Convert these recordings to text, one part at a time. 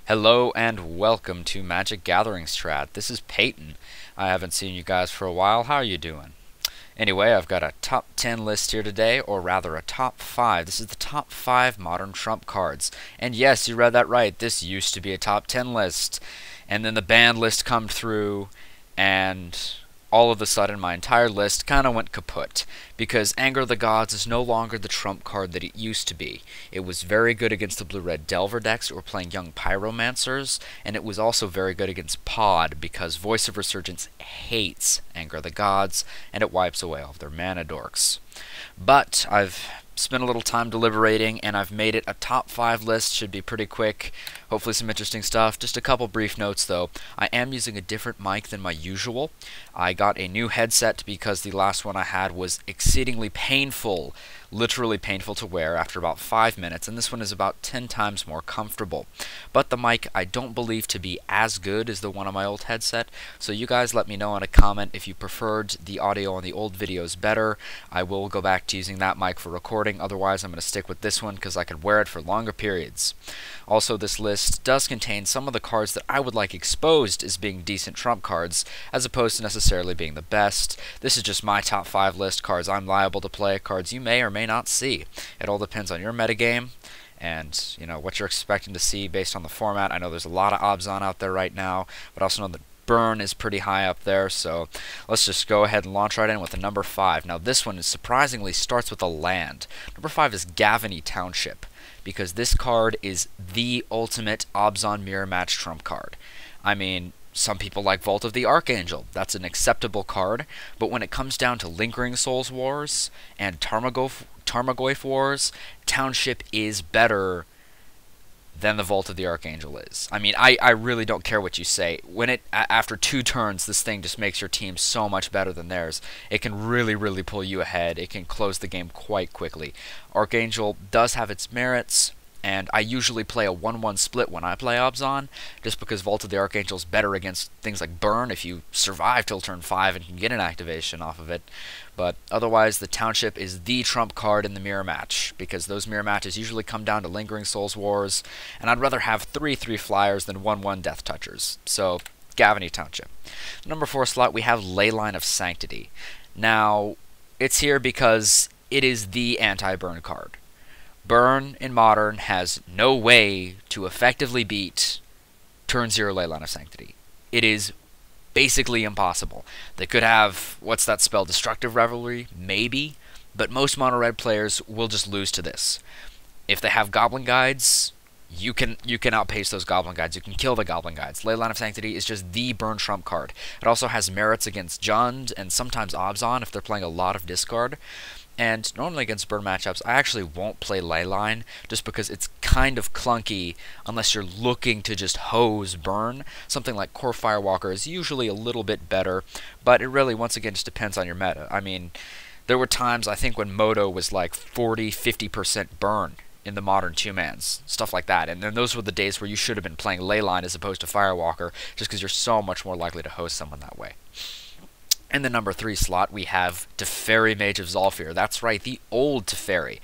Hello and welcome to Magic Gathering Strat. This is Peyton. I haven't seen you guys for a while. How are you doing? Anyway, I've got a top 10 list here today, or rather a top 5. This is the top 5 modern trump cards. And yes, you read that right. This used to be a top 10 list. And then the banned list come through, and all of a sudden my entire list kind of went kaput, because Anger of the Gods is no longer the trump card that it used to be. It was very good against the blue-red Delver decks that were playing young Pyromancers, and it was also very good against Pod, because Voice of Resurgence hates Anger of the Gods, and it wipes away all of their mana dorks. But I've spent a little time deliberating, and I've made it a top 5 list. Should be pretty quick. Hopefully some interesting stuff. Just a couple brief notes though. I am using a different mic than my usual. I got a new headset because the last one I had was exceedingly painful, literally painful to wear after about 5 minutes, and this one is about 10 times more comfortable. But the mic I don't believe to be as good as the one on my old headset, so you guys let me know in a comment if you preferred the audio on the old videos better. I will go back to using that mic for recording, otherwise I'm going to stick with this one because I could wear it for longer periods. Also, this list does contain some of the cards that I would like exposed as being decent trump cards, as opposed to necessarily being the best. This is just my top 5 list, cards I'm liable to play, cards you may or may not see. It all depends on your metagame and, you know, what you're expecting to see based on the format. I know there's a lot of Obzon out there right now, but I also know that Burn is pretty high up there, so let's just go ahead and launch right in with the number 5. Now this one surprisingly starts with a land. Number 5 is Gavitree Township, because this card is the ultimate Obzon mirror match trump card. I mean, some people like Vault of the Archangel. That's an acceptable card, but when it comes down to Lingering Souls Wars and Tarmogoyf Wars, Township is better than the Vault of the Archangel is. I mean, I really don't care what you say. When after 2 turns, this thing just makes your team so much better than theirs. It can really pull you ahead. It can close the game quite quickly. Archangel does have its merits, and I usually play a 1-1 split when I play Obzon, just because Vault of the Archangel is better against things like Burn if you survive till turn 5 and can get an activation off of it. But otherwise, the Township is the trump card in the mirror match, because those mirror matches usually come down to Lingering Souls Wars, and I'd rather have 3/3 flyers than 1/1 Death Touchers. So, Gavitree Township. Number 4 slot, we have Leyline of Sanctity. Now, it's here because it is the anti-burn card. Burn in Modern has no way to effectively beat turn 0 Leyline of Sanctity. It is basically impossible. They could have, what's that spell, Destructive Revelry? Maybe, but most mono-red players will just lose to this. If they have Goblin Guides, you can outpace those Goblin Guides. You can kill the Goblin Guides. Leyline of Sanctity is just the burn trump card. It also has merits against Jund and sometimes Obzon if they're playing a lot of discard. And normally against burn matchups, I actually won't play Leyline, just because it's kind of clunky unless you're looking to just hose burn. Something like Core Firewalker is usually a little bit better, but it really, once again, just depends on your meta. I mean, there were times, I think, when Moto was like 40-50% burn in the modern 2-mans, stuff like that. And then those were the days where you should have been playing Leyline as opposed to Firewalker, just because you're so much more likely to hose someone that way. In the number 3 slot, we have Teferi, Mage of Zhalfir. That's right, the old Teferi.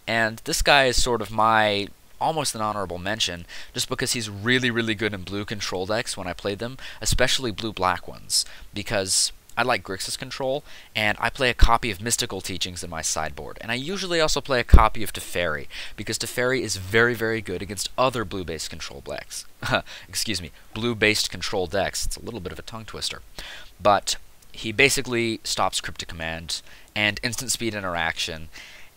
And this guy is sort of my almost an honorable mention, just because he's really good in blue control decks when I play them, especially blue-black ones, because I like Grixis control, and I play a copy of Mystical Teachings in my sideboard. And I usually also play a copy of Teferi, because Teferi is very good against other blue-based control decks. Excuse me, blue-based control decks. It's a little bit of a tongue twister. But he basically stops Cryptic Command and instant speed interaction,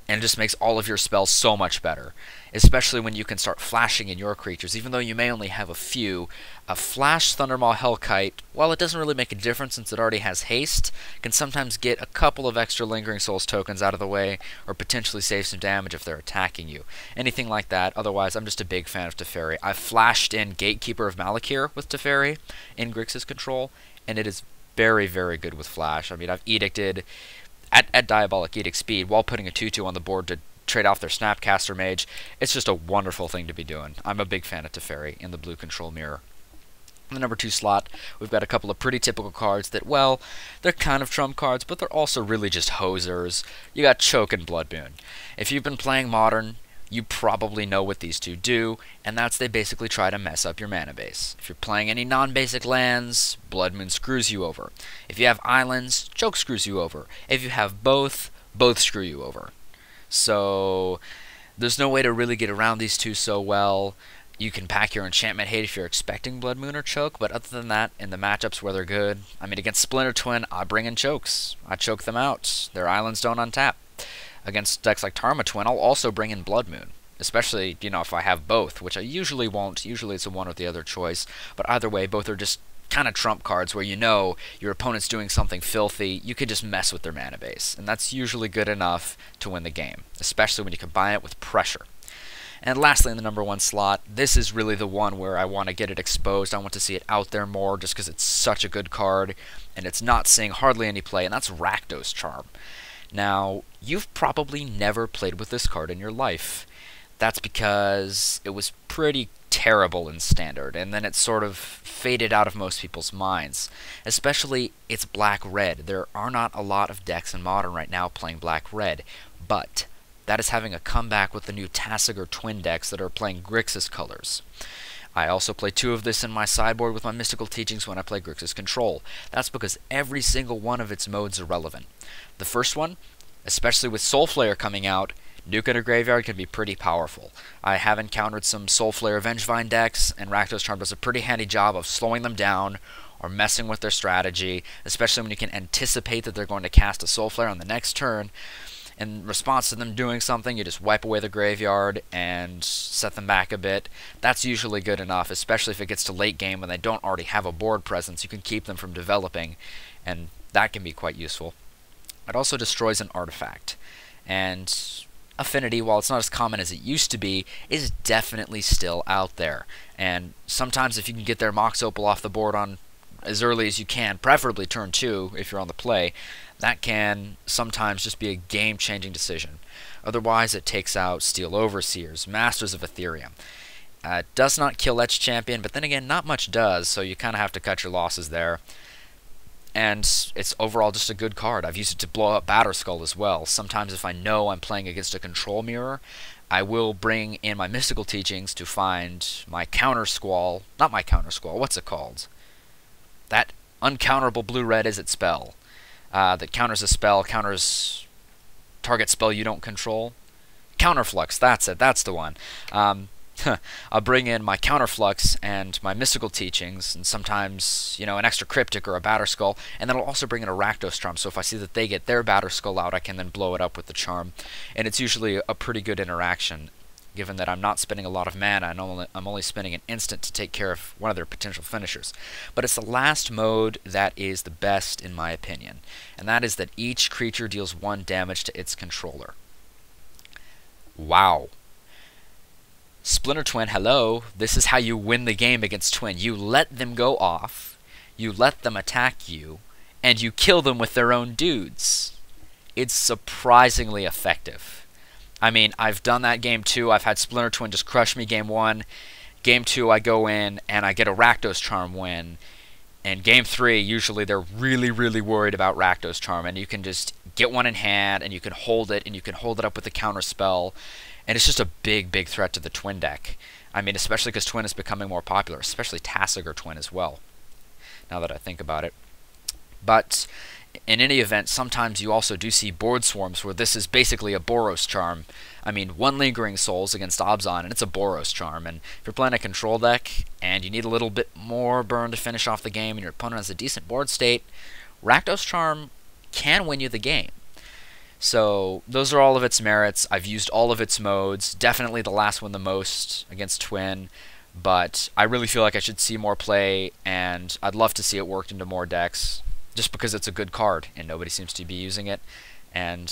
and just makes all of your spells so much better, especially when you can start flashing in your creatures. Even though you may only have a few, a Flash Thundermaw Hellkite, while it doesn't really make a difference since it already has haste, can sometimes get a couple of extra Lingering Souls tokens out of the way, or potentially save some damage if they're attacking you. Anything like that. Otherwise, I'm just a big fan of Teferi. I've flashed in Gatekeeper of Malakir with Teferi in Grixis control, and it is very good with Flash. I mean, I've edicted at Diabolic Edict speed while putting a 2/2 on the board to trade off their Snapcaster Mage. It's just a wonderful thing to be doing. I'm a big fan of Teferi in the blue control mirror. In the number 2 slot, we've got a couple of pretty typical cards that, well, they're kind of trump cards, but they're also really just hosers. You got Choke and Blood Moon. If you've been playing Modern, You probably know what these two do, and that's they basically try to mess up your mana base. If you're playing any non-basic lands, Blood Moon screws you over. If you have islands, Choke screws you over. If you have both screw you over. So there's no way to really get around these two so well. You can pack your Enchantment Hate if you're expecting Blood Moon or Choke, but other than that, in the matchups where they're good, I mean, against Splinter Twin, I bring in Chokes. I choke them out. Their islands don't untap. Against decks like Tarma Twin, I'll also bring in Blood Moon. Especially, you know, if I have both, which I usually won't. Usually it's a one or the other choice. But either way, both are just kind of trump cards where you know your opponent's doing something filthy. You could just mess with their mana base. And that's usually good enough to win the game. Especially when you combine it with pressure. And lastly, in the number 1 slot, this is really the one where I want to get it exposed. I want to see it out there more just because it's such a good card. And it's not seeing hardly any play. And that's Rakdos Charm. Now, you've probably never played with this card in your life. That's because it was pretty terrible in Standard, and then it sort of faded out of most people's minds. Especially, it's black-red. There are not a lot of decks in Modern right now playing black-red, but that is having a comeback with the new Tasigur Twin decks that are playing Grixis colors. I also play 2 of this in my sideboard with my Mystical Teachings when I play Grixis Control. That's because every single one of its modes are relevant. The first one, especially with Soulflare coming out, Nuke in a Graveyard can be pretty powerful. I have encountered some Soulflare Vengevine decks, and Rakdos Charm does a pretty handy job of slowing them down or messing with their strategy, especially when you can anticipate that they're going to cast a Soulflare on the next turn. In response to them doing something, you just wipe away the graveyard and set them back a bit. That's usually good enough, especially if it gets to late game when they don't already have a board presence. You can keep them from developing, and that can be quite useful. It also destroys an artifact. And Affinity, while it's not as common as it used to be, is definitely still out there. And sometimes if you can get their Mox Opal off the board on as early as you can, preferably turn 2 if you're on the play, that can sometimes just be a game-changing decision. Otherwise, it takes out Steel Overseers, Masters of Ethereum. It does not kill Etch Champion, but then again, not much does, so you kind of have to cut your losses there. And it's overall just a good card. I've used it to blow up Batterskull as well. Sometimes if I know I'm playing against a control mirror, I will bring in my Mystical Teachings to find my Counter Squall. Not my Counter Squall, what's it called? That uncounterable blue-red is its spell. That counters a spell, counters target spell you don't control. Counterflux, that's it, that's the one. I'll bring in my Counterflux and my Mystical Teachings, and sometimes, you know, an extra Cryptic or a Batterskull, and then I'll also bring in a Rakdos Charm, so if I see that they get their Batterskull out, I can then blow it up with the Charm. And it's usually a pretty good interaction, given that I'm not spending a lot of mana, and I'm only spending an instant to take care of one of their potential finishers. But it's the last mode that is the best, in my opinion, and that is that each creature deals 1 damage to its controller. Wow. Splinter Twin, hello. This is how you win the game against Twin. You let them go off, you let them attack you, and you kill them with their own dudes. It's surprisingly effective. I mean, I've done that game 2. I've had Splinter Twin just crush me game 1. Game 2, I go in and I get a Rakdos Charm win. And game 3, usually they're really, really worried about Rakdos Charm, and you can just get one in hand, and you can hold it, and you can hold it up with a counter spell. And it's just a big, big threat to the Twin deck. I mean, especially because Twin is becoming more popular, especially Tasigur Twin as well, now that I think about it. But in any event, sometimes you also do see board swarms where this is basically a Boros Charm. I mean, 1 Lingering Souls against Abzan, and it's a Boros Charm. And if you're playing a control deck, and you need a little bit more burn to finish off the game, and your opponent has a decent board state, Rakdos Charm can win you the game. So those are all of its merits. I've used all of its modes. Definitely the last one the most against Twin, but I really feel like I should see more play, and I'd love to see it worked into more decks, just because it's a good card and nobody seems to be using it, and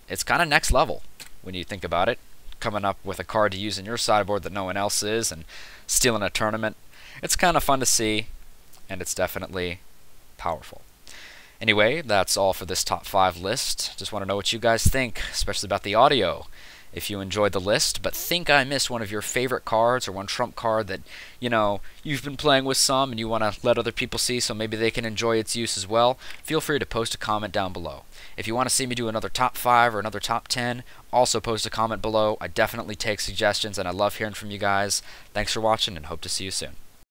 it's kind of next level when you think about it. Coming up with a card to use in your sideboard that no one else is, and stealing a tournament. It's kind of fun to see, and it's definitely powerful. Anyway, that's all for this top 5 list. Just want to know what you guys think, especially about the audio. If you enjoyed the list, but think I missed one of your favorite cards or one trump card that, you've been playing with some and you want to let other people see so maybe they can enjoy its use as well, feel free to post a comment down below. If you want to see me do another top 5 or another top 10, also post a comment below. I definitely take suggestions and I love hearing from you guys. Thanks for watching and hope to see you soon.